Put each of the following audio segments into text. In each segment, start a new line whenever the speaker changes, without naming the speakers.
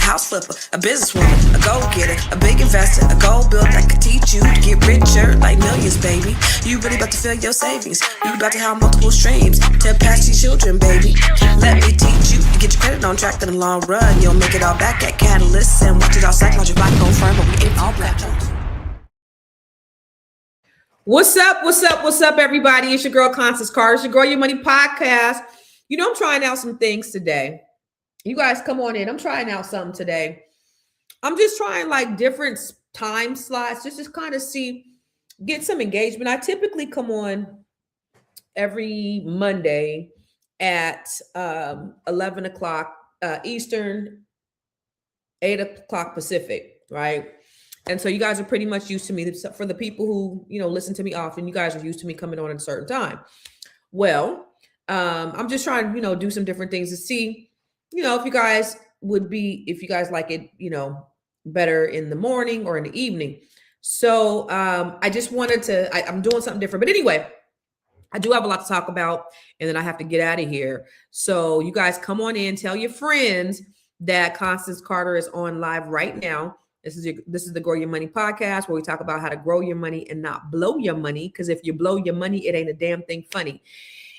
house flipper, a businesswoman, a go-getter, a big investor, a gold builder that could teach you to get richer like millions, baby. You really about to fill your savings. You about to have multiple streams to pass your children, baby. Let me teach you to get your credit on track in the long run. You'll make it all back at Catalyst and watch it all psychological black on firm, but we ain't all black.
What's up, everybody? It's your girl, Constance Carter. It's your Grow Your Money podcast. You know, I'm trying out some things today. You guys come on in. I'm trying out something today. I'm just trying like different time slots just to kind of get some engagement. I typically come on every Monday at 11 o'clock Eastern, 8 o'clock Pacific, right? And so you guys are pretty much used to me. For the people who, listen to me often, you guys are used to me coming on at a certain time. Well, I'm just trying to, do some different things to see, if you guys like it, better in the morning or in the evening. So I just wanted I'm doing something different. But anyway, I do have a lot to talk about, and then I have to get out of here. So you guys come on in, tell your friends that Constance Carter is on live right now. This is the Grow Your Money podcast, where we talk about how to grow your money and not blow your money. Because if you blow your money, it ain't a damn thing funny.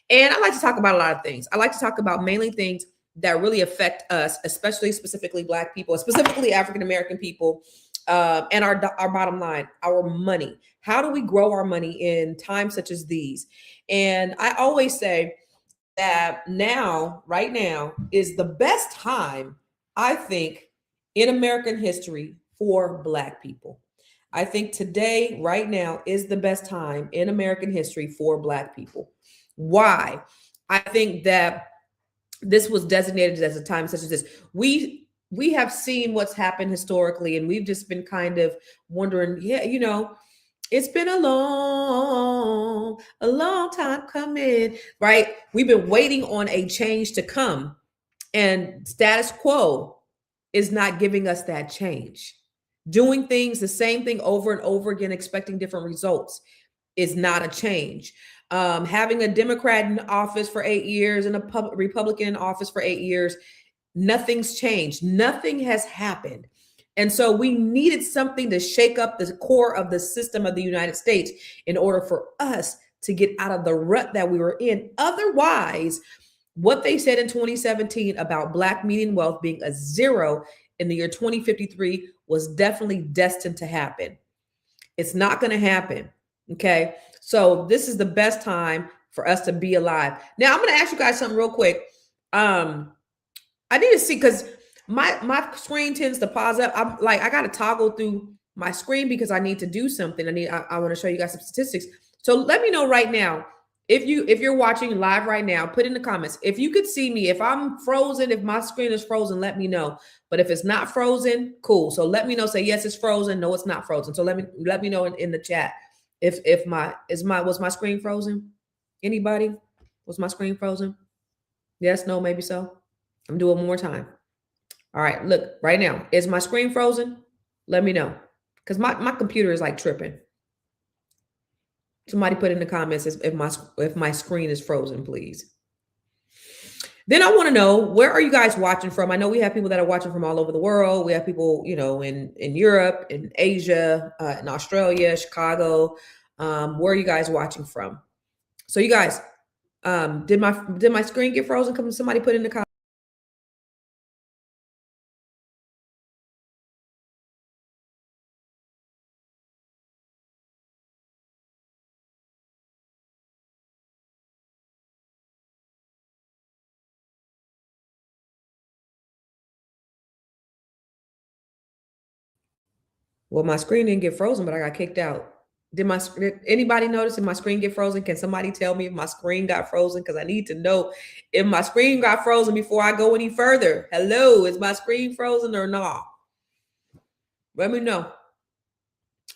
And I like to talk about a lot of things. I like to talk about mainly things that really affect us, specifically Black people, specifically African-American people, and our bottom line, our money. How do we grow our money in times such as these? And I always say that right now is the best time, I think, in American history for Black people. I think today, right now, is the best time in American history for Black people. Why? I think that this was designated as a time such as this. We have seen what's happened historically, and we've just been kind of wondering, it's been a long time coming, right? We've been waiting on a change to come, and status quo is not giving us that change. Doing things the same thing over and over again, expecting different results, is not a change. Having a Democrat in office for 8 years and a Republican in office for 8 years, nothing's changed. Nothing has happened. And so we needed something to shake up the core of the system of the United States in order for us to get out of the rut that we were in. Otherwise, what they said in 2017 about Black median wealth being a zero in the year 2053 was definitely destined to happen. It's not going to happen. Okay. So this is the best time for us to be alive. Now I'm going to ask you guys something real quick. I need to see, because my screen tends to pause up. I got to toggle through my screen because I need to do something. I want to show you guys some statistics. So let me know right now. If you're watching live right now, put in the comments. If you could see me, if I'm frozen, if my screen is frozen, let me know. But if it's not frozen, cool. So let me know. Say yes, it's frozen. No, it's not frozen. So let me know in the chat. Was my screen frozen? Anybody? Was my screen frozen? Yes, no, maybe so. I'm doing one more time. All right, look right now. Is my screen frozen? Let me know, because my computer is like tripping. Somebody put in the comments if my screen is frozen, please. Then I want to know, where are you guys watching from? I know we have people that are watching from all over the world. We have people, in Europe, in Asia, in Australia, Chicago. Where are you guys watching from? So you guys, did my screen get frozen? Come, somebody put in the comments. Well, my screen didn't get frozen, but I got kicked out. Did anybody notice if my screen get frozen? Can somebody tell me if my screen got frozen? Because I need to know if my screen got frozen before I go any further. Hello, is my screen frozen or not? Let me know.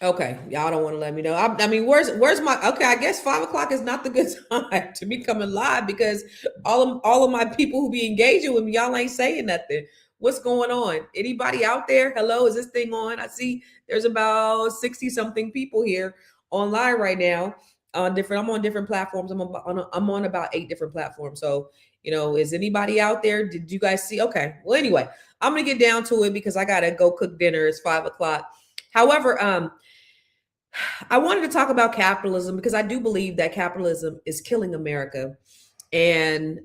Okay, y'all don't want to let me know. I mean, where's my? Okay, I guess 5 o'clock is not the good time to be coming live, because all of my people who be engaging with me, y'all ain't saying nothing. What's going on? Anybody out there? Hello, is this thing on? I see there's about 60 something people here online right now. I'm on different platforms. I'm on about 8 different platforms. So, is anybody out there? Did you guys see? Okay. Well, anyway, I'm gonna get down to it because I gotta go cook dinner. It's 5 o'clock. However, I wanted to talk about capitalism because I do believe that capitalism is killing America. And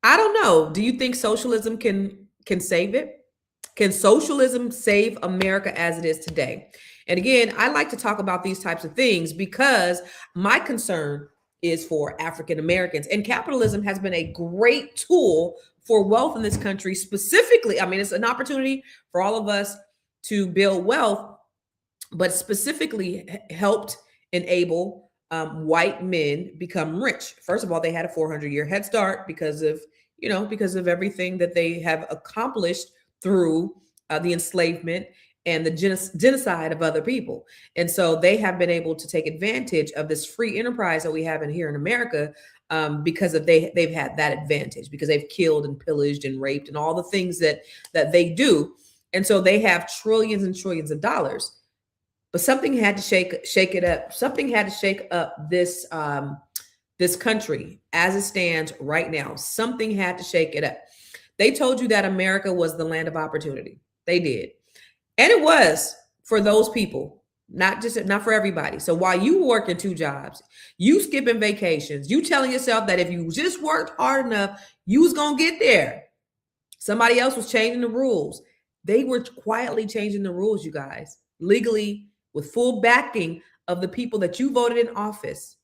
I don't know. Do you think socialism can save it? Can socialism save America as it is today? And again, I like to talk about these types of things because my concern is for African Americans. And capitalism has been a great tool for wealth in this country specifically. I mean, it's an opportunity for all of us to build wealth, but specifically helped enable white men become rich. First of all, they had a 400-year head start because of everything that they have accomplished through the enslavement and the genocide of other people. And so they have been able to take advantage of this free enterprise that we have in here in America because they've had that advantage because they've killed and pillaged and raped and all the things that they do. And so they have trillions and trillions of dollars. But something had to shake it up. Something had to shake up this this country as it stands right now. Something had to shake it up. They told you that America was the land of opportunity. They did. And it was for those people, not for everybody. So while you working 2 jobs, you skipping vacations, you telling yourself that if you just worked hard enough, you was going to get there. Somebody else was changing the rules. They were quietly changing the rules, you guys, legally, with full backing of the people that you voted in office.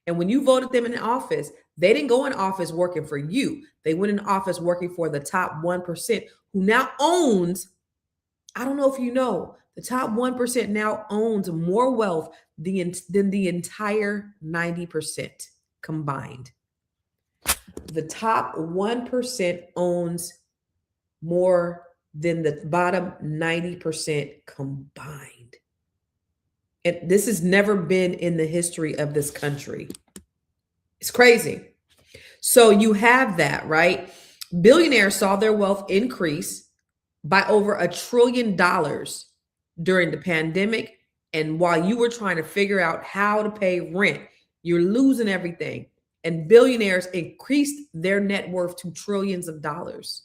And when you voted them in office, they didn't go in office working for you. They went in office working for the top 1% who now owns, I don't know if you know, the top 1% now owns more wealth than the entire 90% combined. The top 1% owns more than the bottom 90% combined. And this has never been in the history of this country. It's crazy. So you have that, right? Billionaires saw their wealth increase by over $1 trillion during the pandemic. And while you were trying to figure out how to pay rent, you're losing everything. And billionaires increased their net worth to trillions of dollars.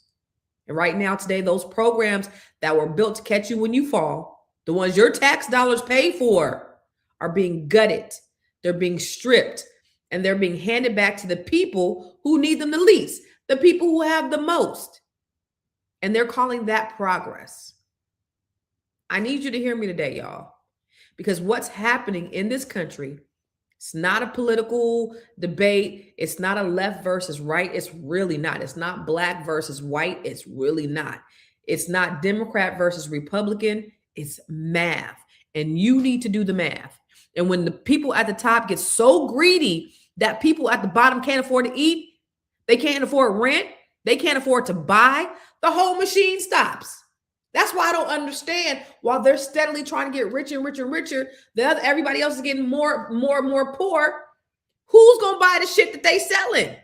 And right now, today, those programs that were built to catch you when you fall, the ones your tax dollars pay for, are being gutted. They're being stripped and they're being handed back to the people who need them the least, the people who have the most. And they're calling that progress. I need you to hear me today, y'all, because what's happening in this country, it's not a political debate. It's not a left versus right. It's really not. It's not black versus white. It's really not. It's not Democrat versus Republican. It's math. And you need to do the math. And when the people at the top get so greedy that people at the bottom can't afford to eat, they can't afford rent, they can't afford to buy, the whole machine stops. That's why I don't understand, while they're steadily trying to get richer and richer and richer, everybody else is getting more and more poor. Who's going to buy the shit that they selling?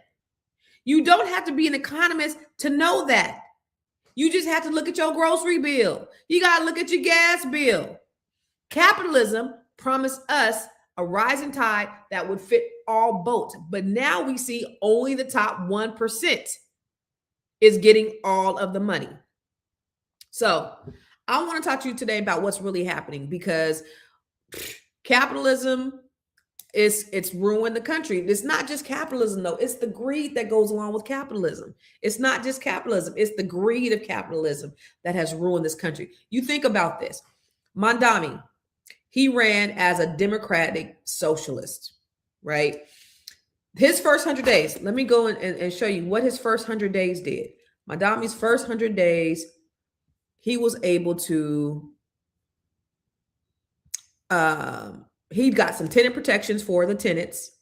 You don't have to be an economist to know that. You just have to look at your grocery bill. You got to look at your gas bill. Capitalism promised us a rising tide that would fit all boats. But now we see only the top 1% is getting all of the money. So I want to talk to you today about what's really happening, because capitalism it's ruined the country. It's not just capitalism, though. It's the greed that goes along with capitalism. It's not just capitalism. It's the greed of capitalism that has ruined this country. You think about this. Mandami, he ran as a democratic socialist, right? His first 100 days, let me go and show you what his first 100 days did. Mandami's first 100 days, he was able to, he got some tenant protections for the tenants,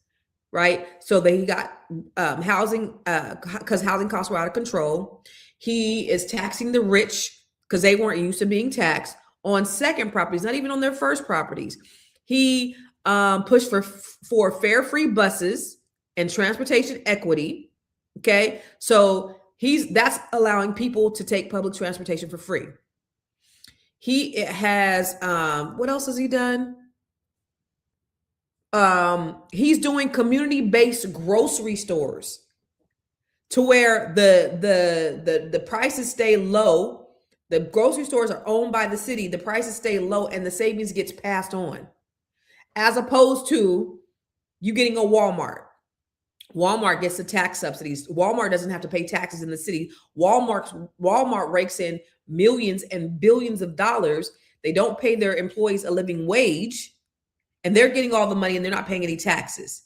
right? So that he got housing, because housing costs were out of control. He is taxing the rich because they weren't used to being taxed on second properties, not even on their first properties. He pushed for fare free buses and transportation equity. Okay, so that's allowing people to take public transportation for free. He has what else has he done? He's doing community-based grocery stores to where the prices stay low. The grocery stores are owned by the city. The prices stay low and the savings gets passed on. As opposed to you getting a Walmart. Walmart gets the tax subsidies. Walmart doesn't have to pay taxes in the city. Walmart rakes in millions and billions of dollars. They don't pay their employees a living wage, and they're getting all the money and they're not paying any taxes.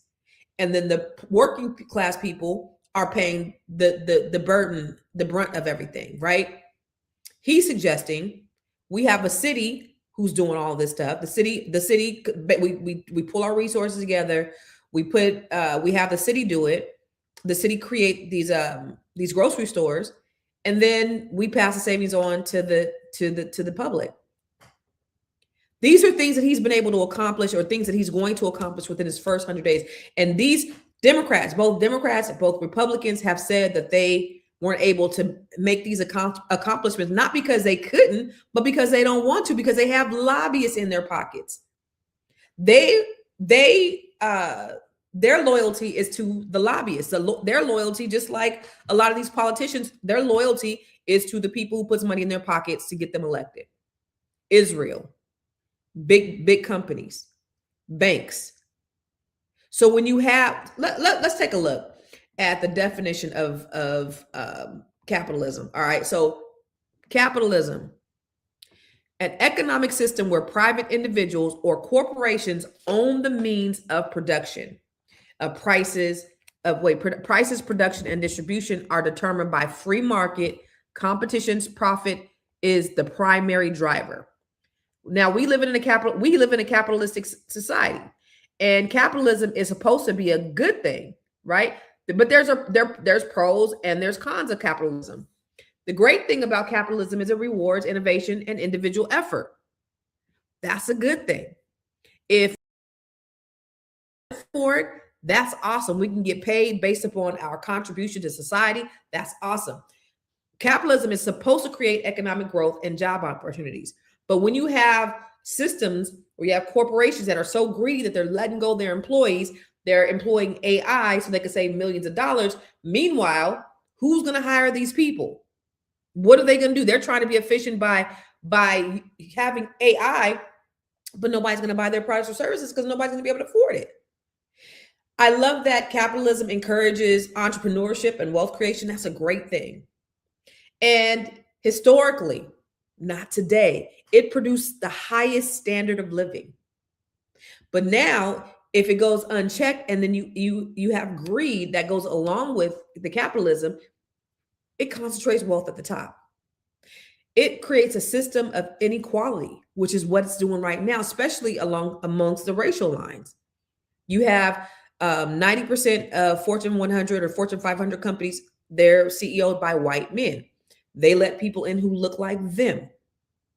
And then the working class people are paying the burden, the brunt of everything, right? He's suggesting we have a city who's doing all this stuff. The city, we pull our resources together. We have the city do it. The city create these grocery stores, and then we pass the savings on to the public. These are things that he's been able to accomplish, or things that he's going to accomplish within his first 100 days. And these Democrats, both Republicans, have said that they weren't able to make these accomplishments, not because they couldn't, but because they don't want to, because they have lobbyists in their pockets. Their loyalty is to the lobbyists. Their loyalty, just like a lot of these politicians, their loyalty is to the people who puts money in their pockets to get them elected. Israel, big companies, banks. So when you have, let's take a look at the definition of capitalism. All right. So capitalism, an economic system where private individuals or corporations own the means of production. Prices, production, and distribution are determined by free market competition's profit is the primary driver. Now we live in a capitalistic society, and capitalism is supposed to be a good thing, right? But there's pros and there's cons of capitalism. The great thing about capitalism is it rewards innovation and individual effort. That's a good thing. If for it, that's awesome. We can get paid based upon our contribution to society. That's awesome. Capitalism is supposed to create economic growth and job opportunities. But when you have systems where you have corporations that are so greedy that they're letting go their employees, they're employing AI so they can save millions of dollars. Meanwhile, who's going to hire these people? What are they going to do? They're trying to be efficient by having AI, but nobody's going to buy their products or services because nobody's going to be able to afford it. I love that capitalism encourages entrepreneurship and wealth creation. That's a great thing. And historically, not today, it produced the highest standard of living. But now, if it goes unchecked, and then you have greed that goes along with the capitalism, it concentrates wealth at the top. It creates a system of inequality, which is what it's doing right now, especially amongst the racial lines. You have 90% of Fortune 100 or Fortune 500 companies, they're CEO'd by white men. They let people in who look like them.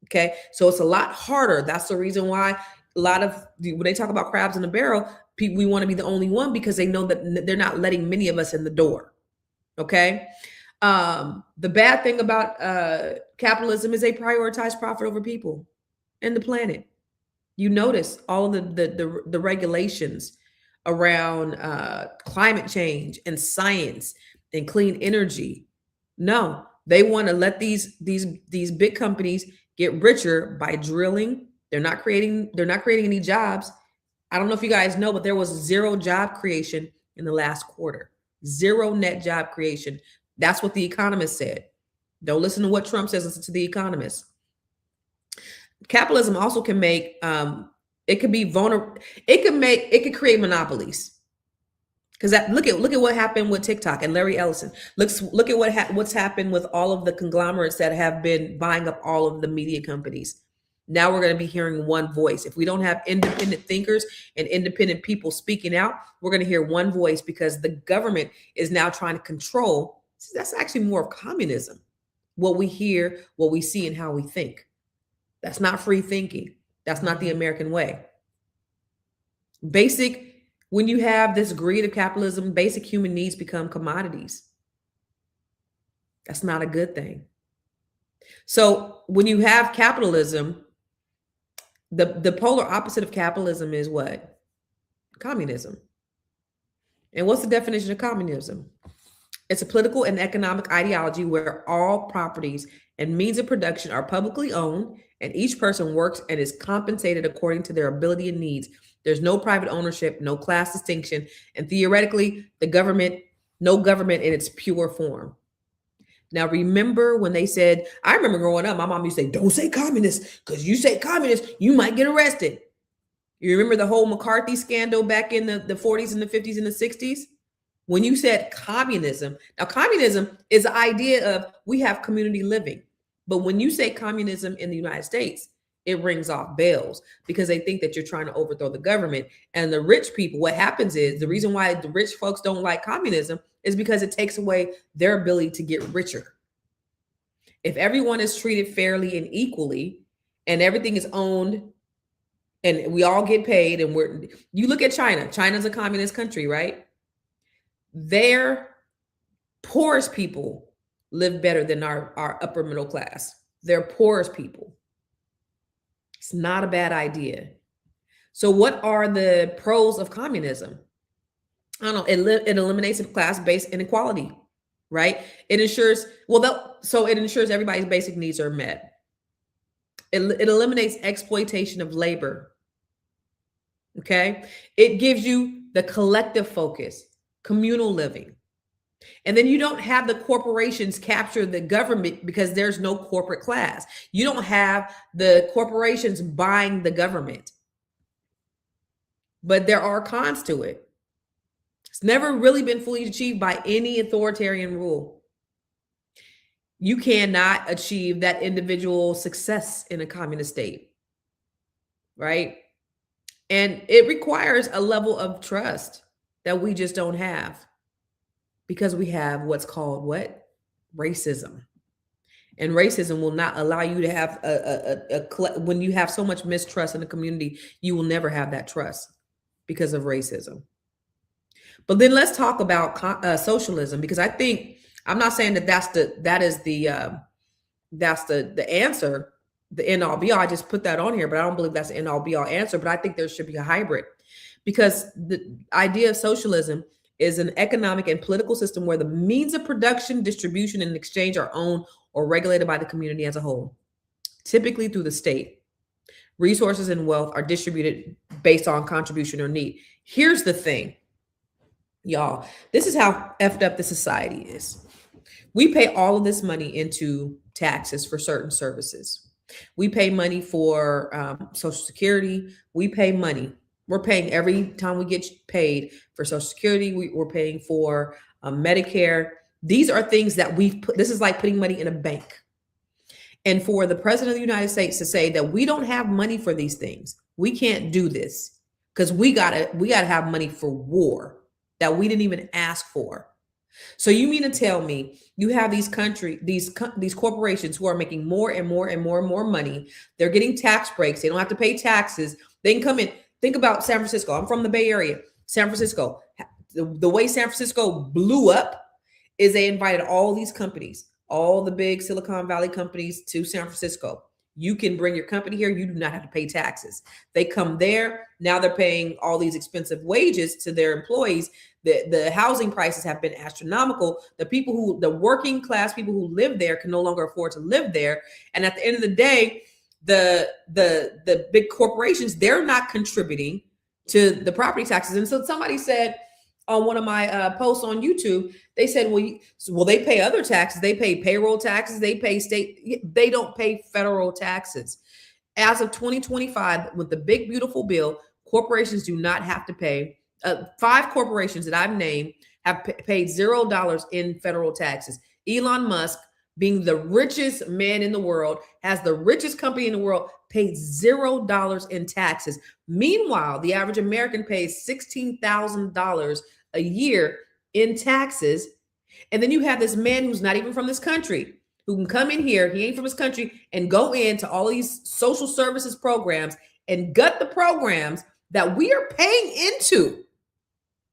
Okay, so it's a lot harder. That's the reason why when they talk about crabs in a barrel, we want to be the only one, because they know that they're not letting many of us in the door. Okay. The bad thing about capitalism is they prioritize profit over people and the planet. You notice all of the regulations around climate change and science and clean energy. No, they want to let these big companies get richer by drilling. They're not creating any jobs. I don't know if you guys know, but there was zero job creation in the last quarter. Zero net job creation. That's what The Economist said. Don't listen to what Trump says, listen to The Economist. Capitalism also can make it could be vulnerable. It could create monopolies. Because look at what happened with TikTok and Larry Ellison. Look at what's happened with all of the conglomerates that have been buying up all of the media companies. Now we're going to be hearing one voice. If we don't have independent thinkers and independent people speaking out, we're going to hear one voice, because the government is now trying to control. That's actually more of communism. What we hear, what we see, and how we think. That's not free thinking. That's not the American way. When you have this greed of capitalism, basic human needs become commodities. That's not a good thing. So when you have capitalism, the polar opposite of capitalism is what? Communism. And what's the definition of communism? It's a political and economic ideology where all properties and means of production are publicly owned and each person works and is compensated according to their ability and needs. There's no private ownership, no class distinction, and theoretically, no government in its pure form. Now, remember when they said, I remember growing up, my mom used to say, don't say communist, because you say communist, you might get arrested. You remember the whole McCarthy scandal back in the 40s and the 50s and the 60s? When you said communism, now communism is the idea of we have community living. But when you say communism in the United States, it rings off bells because they think that you're trying to overthrow the government. And the rich people, what happens is the reason why the rich folks don't like communism is because it takes away their ability to get richer. If everyone is treated fairly and equally and everything is owned and we all get paid and you look at China. China's a communist country, right? Their poorest people live better than our upper middle class. Their poorest people. It's not a bad idea. So what are the pros of communism? I don't know. It eliminates class-based inequality, right? It ensures, it ensures everybody's basic needs are met. It eliminates exploitation of labor. Okay. It gives you the collective focus, communal living. And then you don't have the corporations capture the government because there's no corporate class. You don't have the corporations buying the government. But there are cons to it. It's never really been fully achieved by any authoritarian rule. You cannot achieve that individual success in a communist state, right? And it requires a level of trust that we just don't have because we have what's called racism. And racism will not allow you to have when you have so much mistrust in the community, you will never have that trust because of racism. But then let's talk about socialism, because I think, I'm not saying that's the answer, the end all be all. I just put that on here, but I don't believe that's the end all be all answer. But I think there should be a hybrid, because the idea of socialism is an economic and political system where the means of production, distribution, and exchange are owned or regulated by the community as a whole, typically through the state. Resources and wealth are distributed based on contribution or need. Here's the thing, y'all. This is how effed up the society is. We pay all of this money into taxes for certain services. We pay money for Social Security. We pay money. We're paying every time we get paid for Social Security. We're paying for Medicare. These are things that we've put. This is like putting money in a bank. And for the president of the United States to say that we don't have money for these things, we can't do this because we gotta have money for war that we didn't even ask for. So you mean to tell me you have these corporations who are making more and more and more and more money? They're getting tax breaks. They don't have to pay taxes. They can come in. Think about San Francisco. I'm from the Bay Area. San Francisco. The way San Francisco blew up is they invited all these companies, all the big Silicon Valley companies, to San Francisco. You can bring your company here. You do not have to pay taxes. They come there. Now they're paying all these expensive wages to their employees. The housing prices have been astronomical. The working class people who live there can no longer afford to live there. And at the end of the day, the big corporations, they're not contributing to the property taxes. And so somebody said on one of my posts on YouTube, they said, well, they pay other taxes. They pay payroll taxes. They pay state. They don't pay federal taxes. As of 2025, with the big, beautiful bill, corporations do not have to pay. 5 corporations that I've named have paid $0 in federal taxes. Elon Musk, being the richest man in the world, has the richest company in the world, paid $0 in taxes. Meanwhile, the average American pays $16,000 a year in taxes. And then you have this man who's not even from this country, who can come in here, he ain't from his country, and go into all these social services programs and gut the programs that we are paying into.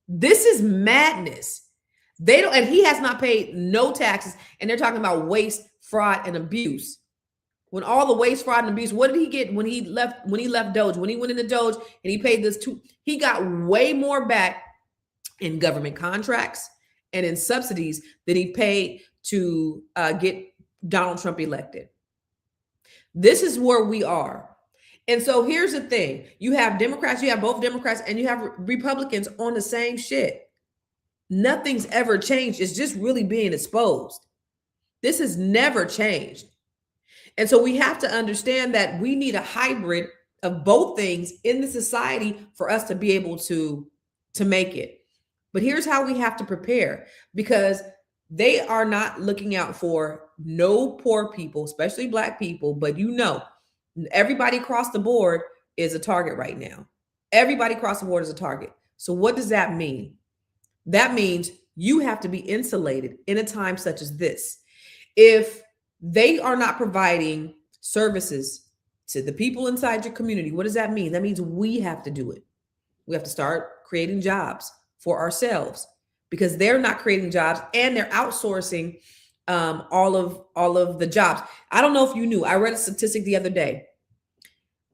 This is madness. And he has not paid no taxes. And they're talking about waste, fraud, and abuse. When all the waste, fraud, and abuse, what did he get when he left Doge? When he went into Doge and he paid he got way more back in government contracts and in subsidies than he paid to get Donald Trump elected. This is where we are. And so here's the thing. You have Democrats, you have both Democrats, and you have Republicans on the same shit. Nothing's ever changed. It's just really being exposed. This has never changed. And so we have to understand that we need a hybrid of both things in the society for us to be able to make it. But here's how we have to prepare, because they are not looking out for no poor people, especially Black people. But everybody across the board is a target right now. Everybody across the board is a target. So what does that mean? That means you have to be insulated in a time such as this. If they are not providing services to the people inside your community, what does that mean? That means we have to do it. We have to start creating jobs for ourselves, because they're not creating jobs and they're outsourcing all of the jobs. I don't know if you knew, I read a statistic the other day.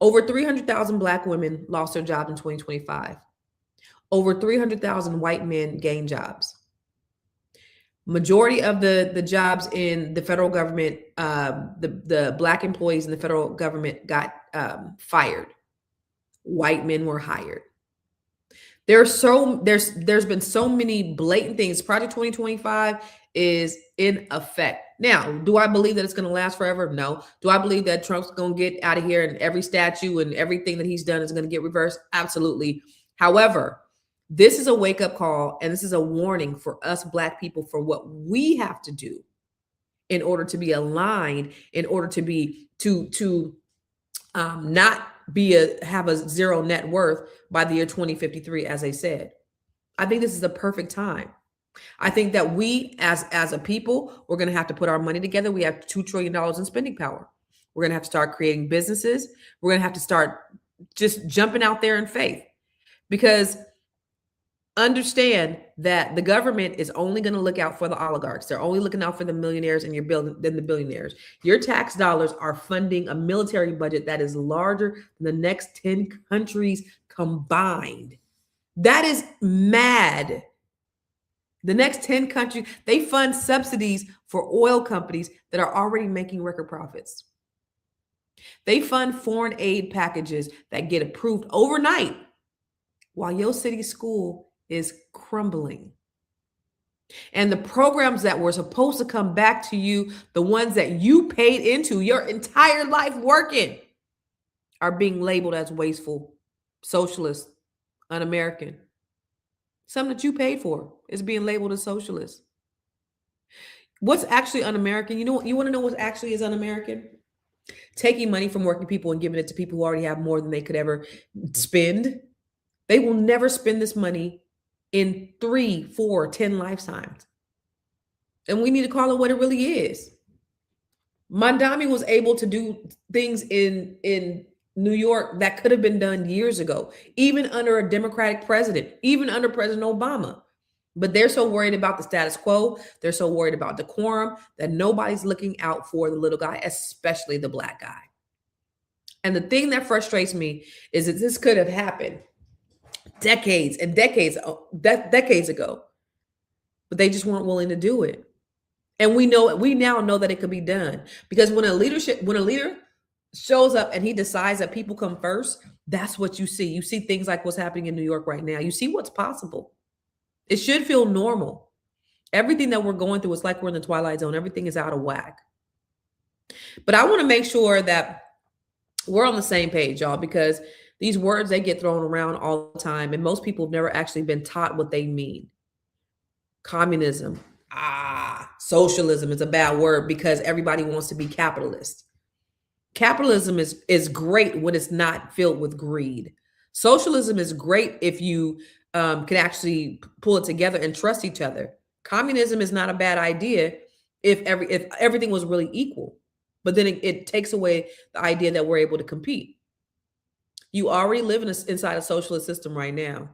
Over 300,000 Black women lost their jobs in 2025. Over 300,000 white men gained jobs. Majority of the jobs in the federal government, the Black employees in the federal government got fired. White men were hired. There's been so many blatant things. Project 2025 is in effect. Now, do I believe that it's going to last forever? No. Do I believe that Trump's going to get out of here and every statue and everything that he's done is going to get reversed? Absolutely. However, this is a wake-up call, and this is a warning for us Black people for what we have to do in order to be aligned, in order to be not have a zero net worth by the year 2053, as I said. I think this is the perfect time. I think that we as a people, we're going to have to put our money together. We have $2 trillion in spending power. We're going to have to start creating businesses. We're going to have to start just jumping out there in faith, because understand that the government is only going to look out for the oligarchs. They're only looking out for the millionaires and the billionaires. Your tax dollars are funding a military budget that is larger than the next 10 countries combined. That is mad. The next 10 countries, they fund subsidies for oil companies that are already making record profits. They fund foreign aid packages that get approved overnight while your city school is crumbling. And the programs that were supposed to come back to you, the ones that you paid into your entire life working, are being labeled as wasteful, socialist, un-American. Something that you paid for is being labeled as socialist. What's actually un-American? You want to know what actually is un-American? Taking money from working people and giving it to people who already have more than they could ever spend. They will never spend this money in 3, 4, 10 lifetimes. And we need to call it what it really is. Mandami was able to do things in New York that could have been done years ago, even under a Democratic president, even under President Obama. But they're so worried about the status quo. They're so worried about decorum that nobody's looking out for the little guy, especially the Black guy. And the thing that frustrates me is that this could have happened decades and decades ago, but they just weren't willing to do it. And we now know that it could be done, because when a leader shows up and he decides that people come first, that's what you see. You see things like what's happening in New York right now. You see what's possible. It should feel normal. Everything that we're going through is like we're in the twilight zone. Everything is out of whack. But I want to make sure that we're on the same page, y'all, because these words, they get thrown around all the time, and most people have never actually been taught what they mean. Communism, socialism is a bad word because everybody wants to be capitalist. Capitalism is great when it's not filled with greed. Socialism is great if you can actually pull it together and trust each other. Communism is not a bad idea if everything was really equal, but then it takes away the idea that we're able to compete. You already live inside a socialist system right now.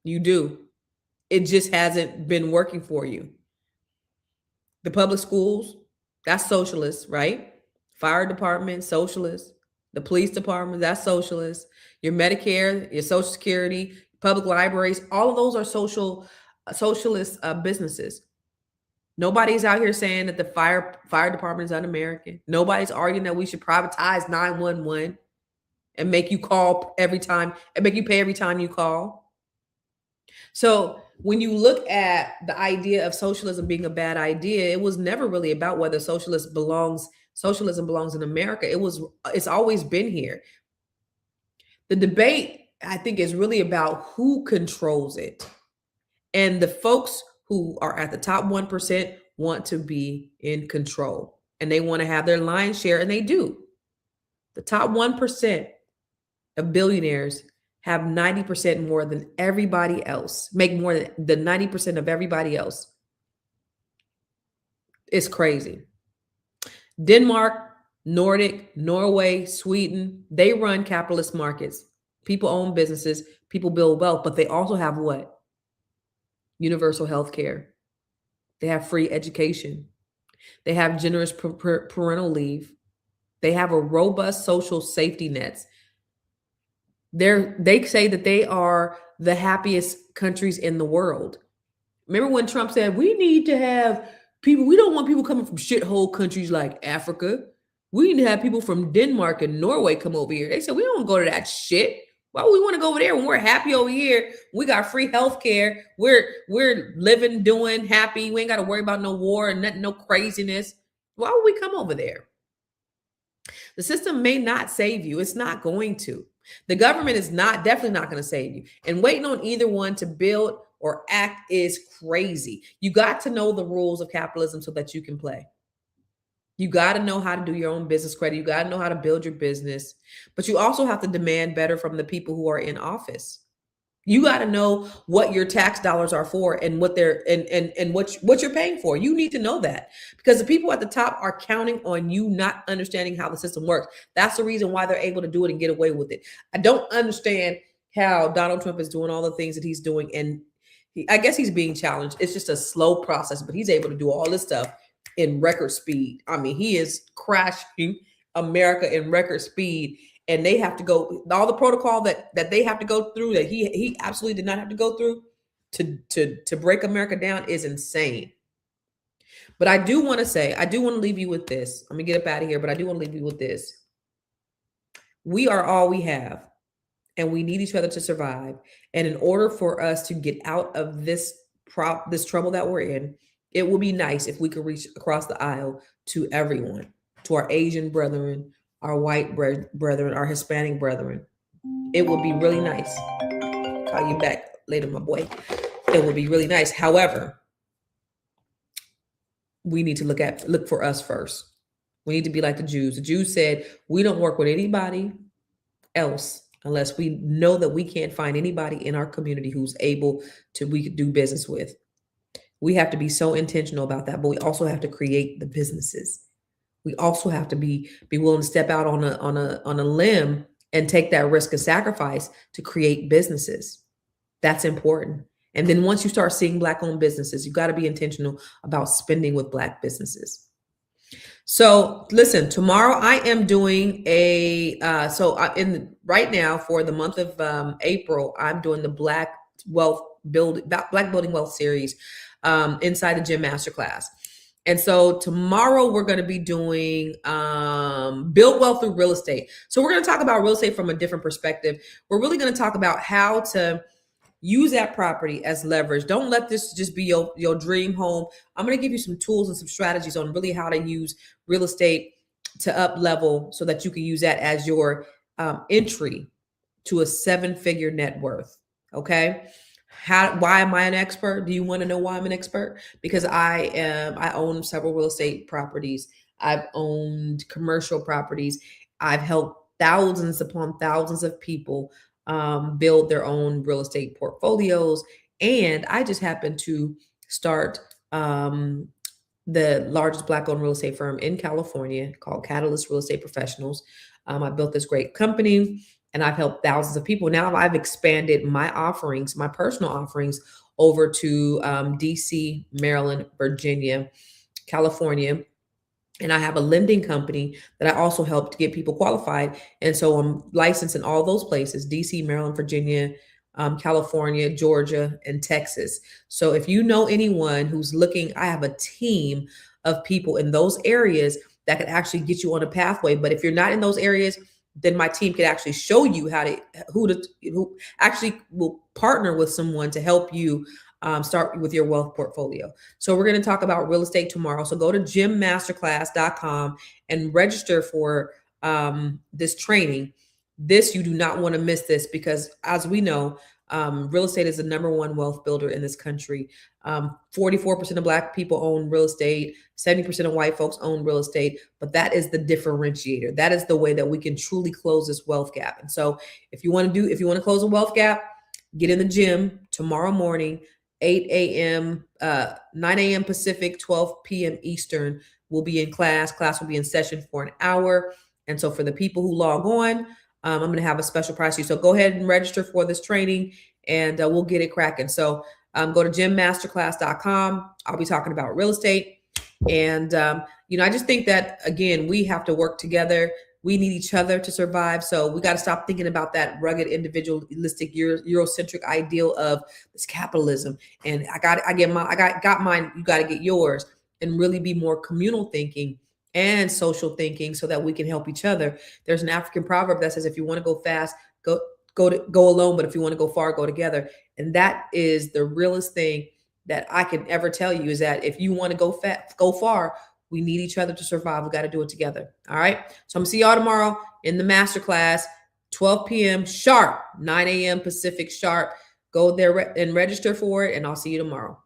You do. It just hasn't been working for you. The public schools, that's socialist, right? Fire department, socialist. The police department, that's socialist. Your Medicare, your Social Security, public libraries, all of those are socialist businesses. Nobody's out here saying that the fire department is un-American. Nobody's arguing that we should privatize 911 and make you call every time and make you pay every time you call. So when you look at the idea of socialism being a bad idea, it was never really about whether socialism belongs in America. It's always been here. The debate, I think, is really about who controls it. And the folks who are at the top 1% want to be in control, and they want to have their lion's share, and they do. The top 1% of billionaires have 90% more than everybody else, make more than the 90% of everybody else. It's crazy. Denmark, Nordic, Norway, Sweden, they run capitalist markets. People own businesses, people build wealth, but they also have what? Universal health care. They have free education. They have generous parental leave. They have a robust social safety nets. They say that they are the happiest countries in the world. Remember when Trump said, we need to have people, we don't want people coming from shithole countries like Africa. We need to have people from Denmark and Norway come over here. They said, we don't go to that shit. Why would we want to go over there when we're happy over here? We got free health care. We're living, doing, happy. We ain't got to worry about no war and nothing, no craziness. Why would we come over there? The system may not save you. It's not going to. The government is definitely not going to save you. And waiting on either one to build or act is crazy. You got to know the rules of capitalism so that you can play. You got to know how to do your own business credit. You got to know how to build your business. But you also have to demand better from the people who are in office. You got to know what your tax dollars are for and what they're and what you're paying for. You need to know that, because the people at the top are counting on you not understanding how the system works. That's the reason why they're able to do it and get away with it. I don't understand how Donald Trump is doing all the things that he's doing, and I guess he's being challenged. It's just a slow process, but he's able to do all this stuff in record speed. I mean, he is crashing America in record speed, and they have to go all the protocol that they have to go through that he absolutely did not have to go through to break America down is insane. But I do want to leave you with this. I'm gonna get up out of here, but I do want to leave you with this. We are all we have, and we need each other to survive. And in order for us to get out of this trouble that we're in, it would be nice if we could reach across the aisle to everyone, to our Asian brethren, our white brethren, our Hispanic brethren. It would be really nice. Call you back later, my boy. It would be really nice. However, we need to look for us first. We need to be like the Jews. The Jews said, we don't work with anybody else unless we know that we can't find anybody in our community who's we could do business with. We have to be so intentional about that, but we also have to create the businesses. We also have to be willing to step out on a limb and take that risk and sacrifice to create businesses. That's important. And then once you start seeing Black-owned businesses, you got to be intentional about spending with Black businesses. So listen, tomorrow I am doing right now for the month of April, I'm doing the Black Building Wealth series inside the Gym Masterclass. And so tomorrow we're going to be doing build wealth through real estate. So we're going to talk about real estate from a different perspective. We're really going to talk about how to use that property as leverage. Don't let this just be your dream home. I'm going to give you some tools and some strategies on really how to use real estate to up level so that you can use that as your entry to a 7-figure net worth. Okay. Why am I an expert? Do you want to know why I'm an expert? Because I own several real estate properties. I've owned commercial properties. I've helped thousands upon thousands of people build their own real estate portfolios. And I just happened to start the largest Black-owned real estate firm in California called Catalyst Real Estate Professionals. I built this great company, and I've helped thousands of people. Now I've expanded my offerings, my personal offerings, over to DC, Maryland, Virginia, California. And I have a lending company that I also help to get people qualified. And so I'm licensed in all those places, DC, Maryland, Virginia, California, Georgia, and Texas. So if you know anyone who's looking, I have a team of people in those areas that could actually get you on a pathway. But if you're not in those areas, then my team could actually show you who actually will partner with someone to help you start with your wealth portfolio. So we're going to talk about real estate tomorrow. So go to gymmasterclass.com and register for this training. This, you do not want to miss this, because as we know, real estate is the number one wealth builder in this country. 44% of Black people own real estate. 70% of white folks own real estate, but that is the differentiator. That is the way that we can truly close this wealth gap. And so if you want to close a wealth gap, get in the gym tomorrow morning, 8 a.m., 9 a.m. Pacific, 12 p.m. Eastern. We'll be in class. Class will be in session for an hour. And so for the people who log on, I'm going to have a special price for you. So go ahead and register for this training, and we'll get it cracking. So go to gymmasterclass.com. I'll be talking about real estate. And, I just think that, again, we have to work together. We need each other to survive. So we got to stop thinking about that rugged, individualistic, Eurocentric ideal of this capitalism. And I got mine. You got to get yours, and really be more communal thinking and social thinking so that we can help each other. There's an African proverb that says, if you want to go fast, go alone. But if you want to go far, go together. And that is the realest thing that I can ever tell you, is that if you want to go far, we need each other to survive. We got to do it together. All right. So I'm gonna see y'all tomorrow in the masterclass, 12 p.m. sharp, 9 a.m. Pacific sharp. Go there and register for it, and I'll see you tomorrow.